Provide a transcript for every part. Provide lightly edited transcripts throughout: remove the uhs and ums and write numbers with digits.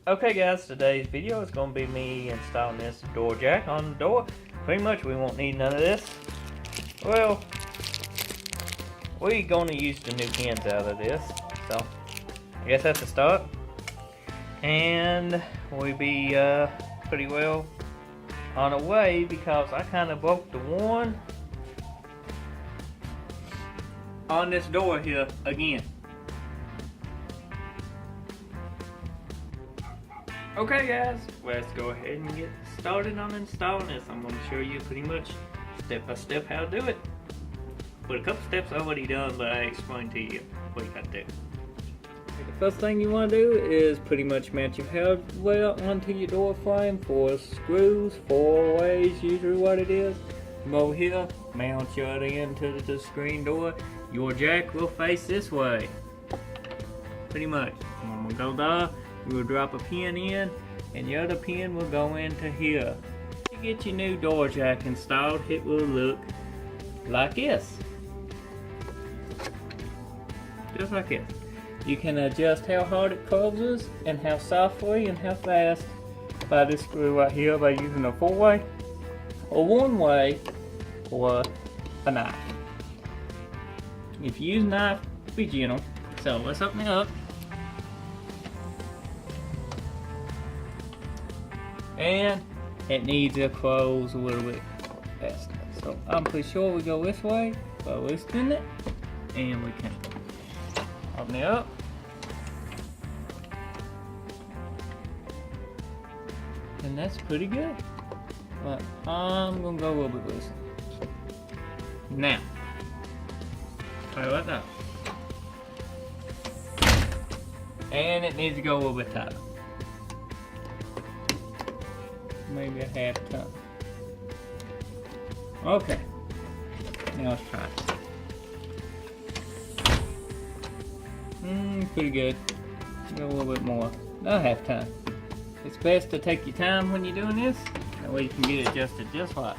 Okay guys, today's video is going to be me installing this door jack on the door. Pretty much we won't need none of this. Well, we're going to use the new pins out of this. So, I guess that's a start. And we'll be pretty well on the way because I kind of broke the one on this door here again. Okay guys, let's go ahead and get started on installing this. I'm going to show you pretty much step by step how to do it. But a couple steps already done, but I explained to you what you got to do. The first thing you want to do is pretty much mount your hardware onto your door frame. 4 screws, 4 ways, usually what it is. Come over here, mount your other end to the screen door. Your jack will face this way. Pretty much. When we go there, you will drop a pin in, and the other pin will go into here. To get your new door jack installed, it will look like this. Just like this. You can adjust how hard it closes, and how softly and how fast by this screw right here by using a 4-way, or 1-way, or a knife. If you use a knife, be gentle. So let's open it up. And it needs to close a little bit faster. So I'm pretty sure we go this way by loosening it, and we can open it up. And that's pretty good. But I'm gonna go a little bit loose. Now, try like that. And it needs to go a little bit tighter. Maybe a half ton. Okay. Now let's try it. Pretty good. Go a little bit more. Not half ton. It's best to take your time when you're doing this. That way you can get it adjusted just right.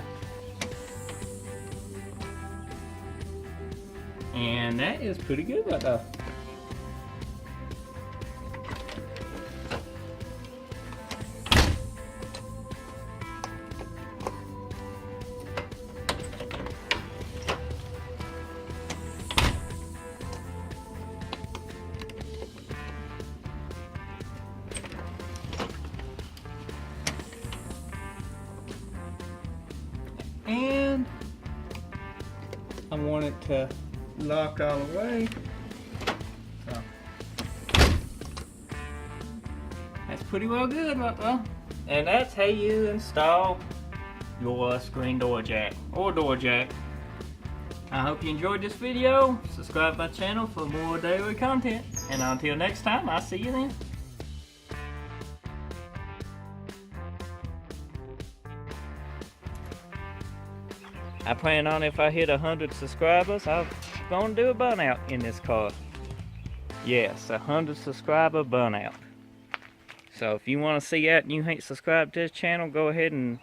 And that is pretty good right there. And I want it to lock all the way. So that's pretty well good right there. And that's how you install your screen door jack or door jack. I hope you enjoyed this video. Subscribe to my channel for more daily content. And until next time, I'll see you then. I plan on, if I hit 100 subscribers, I'm gonna do a burnout in this car. Yes, 100 subscriber burnout. So if you want to see that and you ain't subscribed to this channel, go ahead and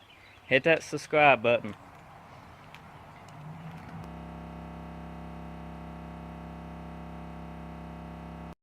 hit that subscribe button.